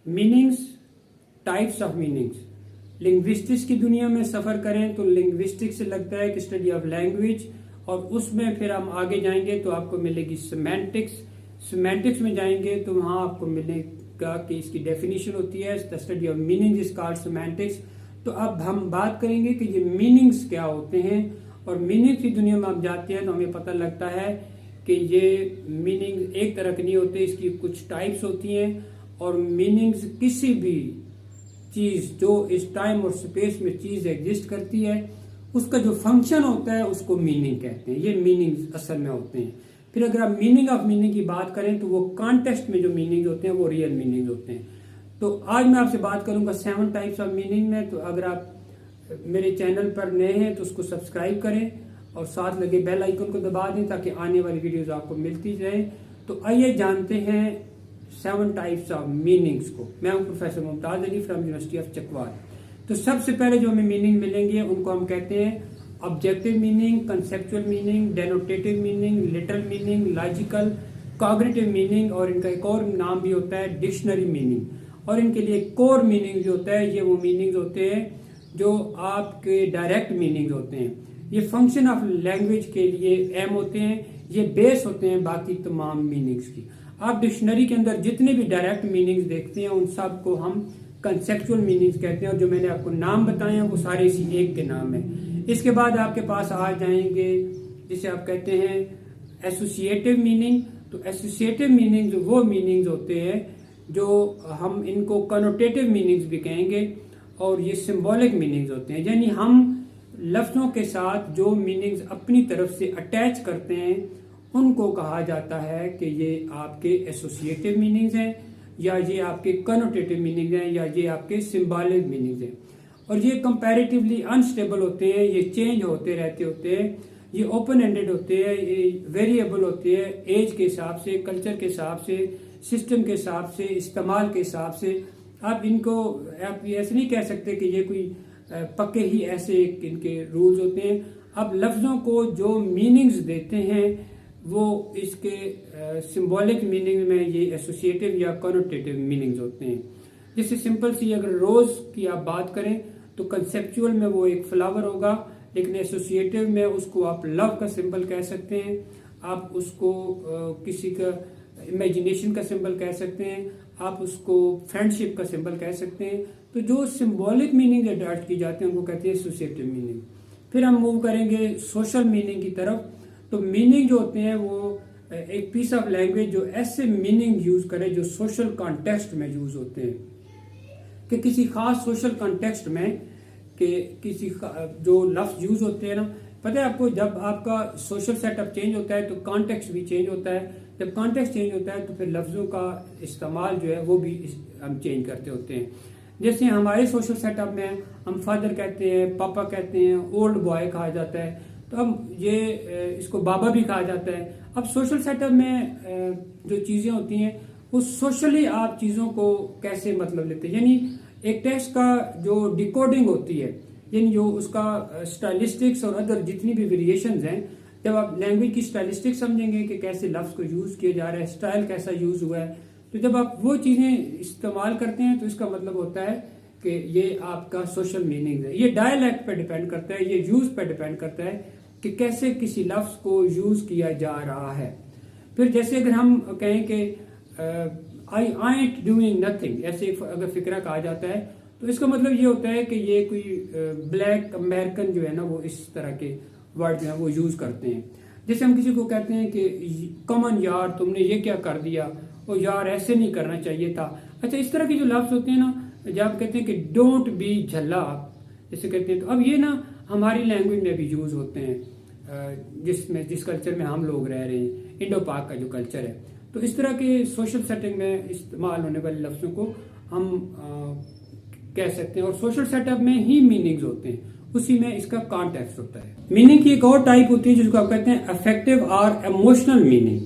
Meanings, types of meanings. Linguistics की दुनिया में सफर करें तो लिंग्विस्टिक्स से लगता है कि स्टडी ऑफ लैंग्वेज, और उसमें फिर हम आगे जाएंगे तो आपको मिलेगी सिमेंटिक्स। सिमेंटिक्स में जाएंगे तो वहां आपको मिलेगा कि इसकी डेफिनेशन होती है the study of meaning is called semantics. तो अब हम बात करेंगे कि ये मीनिंग्स क्या होते हैं, और मीनिंग्स की दुनिया में आप जाते हैं तो हमें पता लगता है कि ये मीनिंग एक तरह के नहीं होते, इसकी कुछ टाइप्स होती हैं। और मीनिंग्स किसी भी चीज जो इस टाइम और स्पेस में चीज एग्जिस्ट करती है उसका जो फंक्शन होता है उसको मीनिंग कहते हैं। ये मीनिंग्स असल में होते हैं। फिर अगर आप मीनिंग ऑफ मीनिंग की बात करें तो वो कॉन्टेक्स्ट में जो मीनिंग होते हैं वो रियल मीनिंग होते हैं। तो आज मैं आपसे बात करूंगा 7 टाइप्स ऑफ मीनिंग में। तो अगर आप मेरे चैनल पर नए हैं तो उसको सब्सक्राइब करें और साथ लगे बेल आइकन को दबा दें ताकि आने वाली वीडियोस आपको मिलती जाए। तो आइए जानते हैं 7 टाइप्स ऑफ मीनिंग्स को। मैं हूं professor Mumtaz Ali from university of Chakwal. तो सबसे पहले जो हमें मीनिंग मिलेंगे उनको हम कहते हैं objective meaning, conceptual meaning, denotative meaning, literal meaning, logical, cognitive meaning, और इनका एक और नाम भी होता है डिक्शनरी मीनिंग। और इनके लिए कोर मीनिंग जो होता है ये वो मीनिंग होते हैं जो आपके डायरेक्ट मीनिंग होते हैं। ये फंक्शन ऑफ लैंग्वेज के लिए एम होते हैं, ये बेस होते हैं बाकी तमाम मीनिंग्स की। आप डिक्शनरी के अंदर जितने भी डायरेक्ट मीनिंग्स देखते हैं उन सब को हम कंसेप्चुअल मीनिंग्स कहते हैं, और जो मैंने आपको नाम बताए हैं वो सारे इसी एक के नाम है। इसके बाद आपके पास आ जाएंगे जिसे आप कहते हैं एसोसिएटिव मीनिंग। तो एसोसिएटिव मीनिंग्स वो मीनिंग्स होते हैं जो हम इनको कनोटेटिव मीनिंग्स भी कहेंगे, और ये सिंबॉलिक मीनिंग्स होते हैं। यानी हम लफ्जों के साथ जो मीनिंग्स अपनी तरफ से अटैच करते हैं उनको कहा जाता है कि ये आपके एसोसिएटिव मीनिंग्स हैं, या ये आपके कनोटेटिव मीनिंग्स हैं, या ये आपके सिंबॉलिक मीनिंग्स हैं। और ये कंपैरेटिवली अनस्टेबल होते हैं, ये चेंज होते रहते होते हैं, ये ओपन एंडेड होते हैं, ये वेरिएबल होते हैं एज के हिसाब से, कल्चर के हिसाब से, सिस्टम के हिसाब से, इस्तेमाल के हिसाब से। आप इनको आप ऐसे नहीं कह सकते कि ये कोई पक्के ही ऐसे इनके रूल्स होते हैं। अब लफ्जों को जो मीनिंग्स देते हैं वो इसके सिंबॉलिक मीनिंग में ये एसोसिएटिव या कनोटेटिव मीनिंग्स होते हैं। जैसे सिंपल सी अगर रोज की आप बात करें तो कंसेप्चुअल में वो एक फ्लावर होगा, लेकिन एसोसिएटिव में उसको आप लव का सिंबल कह सकते हैं, आप उसको किसी का इमेजिनेशन का सिंबल कह सकते हैं, आप उसको फ्रेंडशिप का सिंबल कह सकते हैं। तो जो सिंबॉलिक मीनिंग अडॉप्ट की जाते हैं उनको कहते हैं एसोसिएटिव मीनिंग। फिर हम मूव करेंगे सोशल मीनिंग की तरफ। तो मीनिंग जो होते हैं वो एक पीस ऑफ लैंग्वेज जो ऐसे मीनिंग यूज करे जो सोशल कॉन्टेक्स्ट में यूज होते हैं, कि किसी खास सोशल कॉन्टेक्स्ट में कि किसी जो लफ्ज यूज होते हैं ना, पता है आपको जब आपका सोशल सेटअप चेंज होता है तो कॉन्टेक्स्ट भी चेंज होता है। जब कॉन्टेक्स्ट चेंज होता है तो फिर लफ्जों का इस्तेमाल जो है वो भी हम चेंज करते होते हैं। जैसे हमारे सोशल सेटअप में हम फादर कहते हैं, पापा कहते हैं, ओल्ड बॉय कहा जाता है, तो अब ये इसको बाबा भी कहा जाता है। अब सोशल सेटअप में जो चीजें होती हैं वो सोशली आप चीजों को कैसे मतलब लेते हैं, यानी एक टेक्स्ट का जो डिकोडिंग होती है, यानी जो उसका स्टाइलिस्टिक्स और अदर जितनी भी वेरिएशंस हैं, जब आप लैंग्वेज की स्टाइलिस्टिक्स समझेंगे कि कैसे लफ्ज को यूज किया जा रहा है, स्टाइल कैसा यूज हुआ है, तो जब आप वो चीजें इस्तेमाल करते हैं तो इसका मतलब होता है कि ये आपका सोशल मीनिंग है। ये डायलैक्ट पे डिपेंड करता है, ये यूज पे डिपेंड करता है कि कैसे किसी लफ्ज को यूज किया जा रहा है। फिर जैसे अगर हम कहें कि आई एंट डूइंग नथिंग, ऐसे अगर फिक्रा कहा जाता है तो इसका मतलब ये होता है कि ये कोई ब्लैक अमेरिकन जो है ना वो इस तरह के वर्ड जो है वो यूज करते हैं। जैसे हम किसी को कहते हैं कि कमन यार तुमने ये क्या कर दिया, और यार ऐसे नहीं करना चाहिए था। अच्छा, इस तरह के जो लफ्ज होते हैं ना, जब आप कहते हैं कि डोंट बी झल्ला, जैसे कहते हैं, तो अब ये ना हमारी लैंग्वेज में भी यूज होते हैं, जिस कल्चर में हम लोग रह रहे हैं, इंडो पाक का जो कल्चर है। तो इस तरह के सोशल सेटिंग में इस्तेमाल होने वाले लफ्जों को हम कह सकते हैं, और सोशल सेटअप में ही मीनिंग्स होते हैं, उसी में इसका कॉन्टेक्स्ट होता है। मीनिंग की एक और टाइप होती है जिसको आप कहते हैं अफेक्टिव और इमोशनल मीनिंग।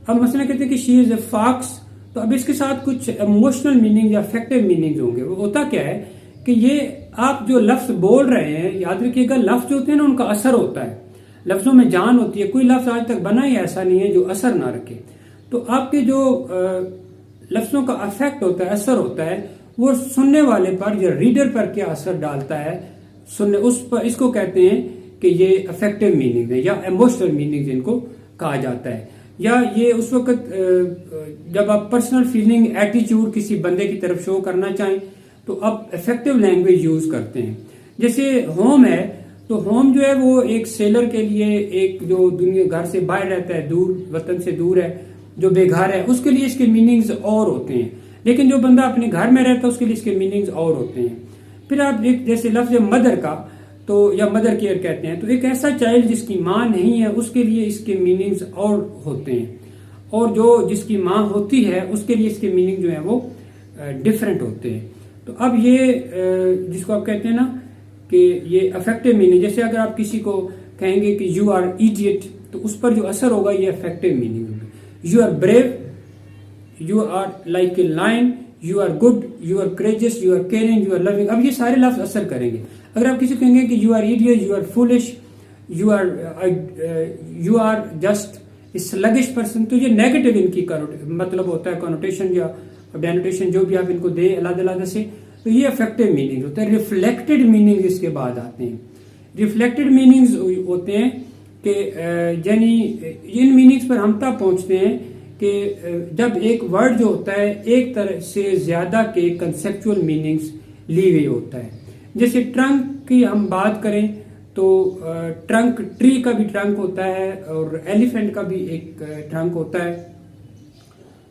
अब मसला कहते हैं कि शी इज ए फॉक्स, तो अब इसके साथ कुछ इमोशनल मीनिंग या अफेक्टिव मीनिंग होंगे। वो होता क्या है कि ये आप जो लफ्ज बोल रहे हैं, याद रखिएगा लफ्ज होते हैं ना उनका असर होता है, लफ्जों में जान होती है। कोई लफ्ज आज तक बना ही ऐसा नहीं है जो असर ना रखे। तो आपके जो लफ्जों का अफेक्ट होता है, असर होता है, वो सुनने वाले पर या रीडर पर क्या असर डालता है, सुनने उस पर, इसको कहते हैं कि ये अफेक्टिव मीनिंग है या इमोशनल मीनिंग इनको कहा जाता है। या ये उस वक्त जब आप पर्सनल फीलिंग, एटीट्यूड किसी बंदे की तरफ शो करना चाहें तो आप इफेक्टिव लैंग्वेज यूज करते हैं। जैसे होम है, तो होम जो है वो एक सेलर के लिए, एक जो दुनिया घर से बाहर रहता है, दूर वतन से दूर है, जो बेघर है, उसके लिए इसके मीनिंग्स और होते हैं। लेकिन जो बंदा अपने घर में रहता है उसके लिए इसके मीनिंग्स और होते हैं। फिर आप एक जैसे लफ्ज मदर का, तो या मदर केयर कहते हैं, तो एक ऐसा चाइल्ड जिसकी माँ नहीं है उसके लिए इसके मीनिंग्स और होते हैं, और जो जिसकी माँ होती है उसके लिए इसके मीनिंग जो है वो डिफरेंट होते हैं। तो अब ये जिसको आप कहते हैं ना कि ये अफेक्टिव मीनिंग, जैसे अगर आप किसी को कहेंगे कि यू आर इडियट, तो उस पर जो असर होगा ये अफेक्टिव मीनिंग होगा। You are brave, you are like a lion, you are good, you are courageous, you are caring, you are loving, अब ये सारे लफ्ज असर करेंगे। अगर आप किसी को कहेंगे कि you are idiot, you are foolish, you are just sluggish person, तो ये नेगेटिव इनकी मतलब होता है, कॉनोटेशन या डेनोटेशन जो भी आप इनको दे अलग-अलग से, तो ये अफेक्टिव मीनिंग होता है। रिफ्लेक्टेड मीनिंग इसके बाद आते हैं। रिफ्लेक्टेड मीनिंग्स होते हैं कि यानी इन मीनिंग्स पर हम तब पहुंचते हैं कि जब एक वर्ड जो होता है एक तरह से ज्यादा के कंसेप्चुअल मीनिंग्स ली हुई होता है। जैसे ट्रंक की हम बात करें तो ट्रंक, ट्री का भी ट्रंक होता है और एलिफेंट का भी एक ट्रंक होता है।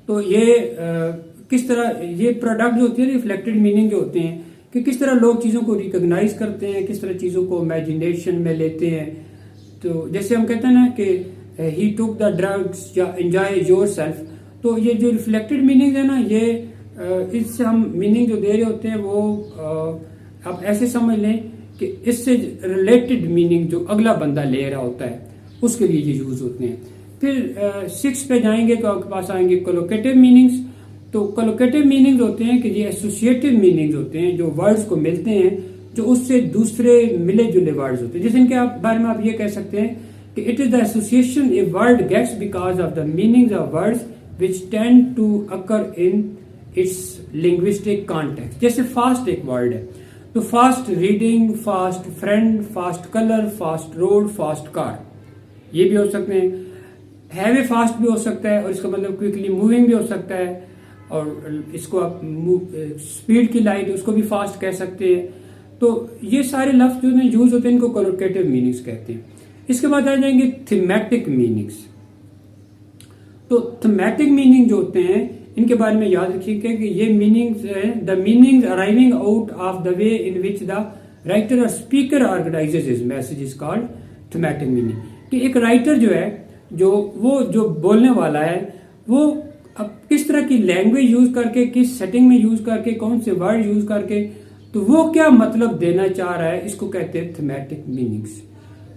तो ये किस तरह ये प्रोडक्ट जो होती है, रिफ्लेक्टेड मीनिंग जो होते हैं कि किस तरह लोग चीज़ों को रिकॉग्नाइज करते हैं, किस तरह चीज़ों को इमेजिनेशन में लेते हैं। तो जैसे हम कहते हैं ना कि ही टुक द ड्रग्स या एंजॉय योर सेल्फ, तो ये जो रिफ्लेक्टेड मीनिंग है ना, ये इससे हम मीनिंग जो दे रहे होते हैं वो आप ऐसे समझ लें कि इससे रिलेटेड मीनिंग जो अगला बंदा ले रहा होता है उसके लिए ये यूज होते हैं। फिर 6 पे जाएंगे तो आपके पास आएंगे कोलोकेटिव मीनिंग्स। तो कोलोकेटिव मीनिंग्स होते हैं कि ये एसोसिएटिव मीनिंग्स होते हैं, जो वर्ड्स को मिलते हैं, जो उससे दूसरे मिले जुले वर्ड्स होते हैं। जैसे इनके बारे में आप ये कह सकते हैं कि it is the association a word gets because of the meanings of words which tend to occur in its linguistic context. जैसे फास्ट एक वर्ड है, तो fast reading, fast friend, fast colour, fast road, fast car, ये भी हो सकते हैं। Have a fast भी हो सकता है और इसका मतलब क्विकली मूविंग भी हो सकता है, और इसको आप स्पीड की लाइट उसको भी फास्ट कह सकते हैं। तो ये सारे लफ्ज जो यूज होते हैं इनको कोलोकेटिव मीनिंग्स कहते हैं। इसके बाद आ जाएंगे थीमेटिक मीनिंग्स। तो थीमेटिक मीनिंग जो होते हैं इनके बारे में याद रखिएगा कि ये मीनिंग्स हैं, the meanings arriving out of the way in which the writer और speaker organises his message is called thematic meaning. कि एक राइटर जो है, जो बोलने वाला है, वो अब किस तरह की लैंग्वेज यूज करके, किस सेटिंग में यूज करके, कौन से वर्ड यूज करके, तो वो क्या मतलब देना चाह रहा है, इसको कहते हैं थीमेटिक मीनिंग्स।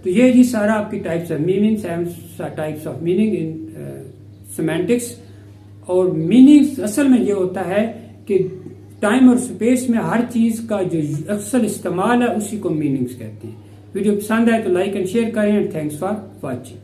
तो ये जी सारा आपकी types of meanings, types of meaning in semantics. और मीनिंग्स असल में ये होता है कि टाइम और स्पेस में हर चीज का जो अक्सर इस्तेमाल है उसी को मीनिंग्स कहते हैं। वीडियो पसंद आए तो लाइक एंड शेयर करें एंड थैंक्स फॉर वॉचिंग।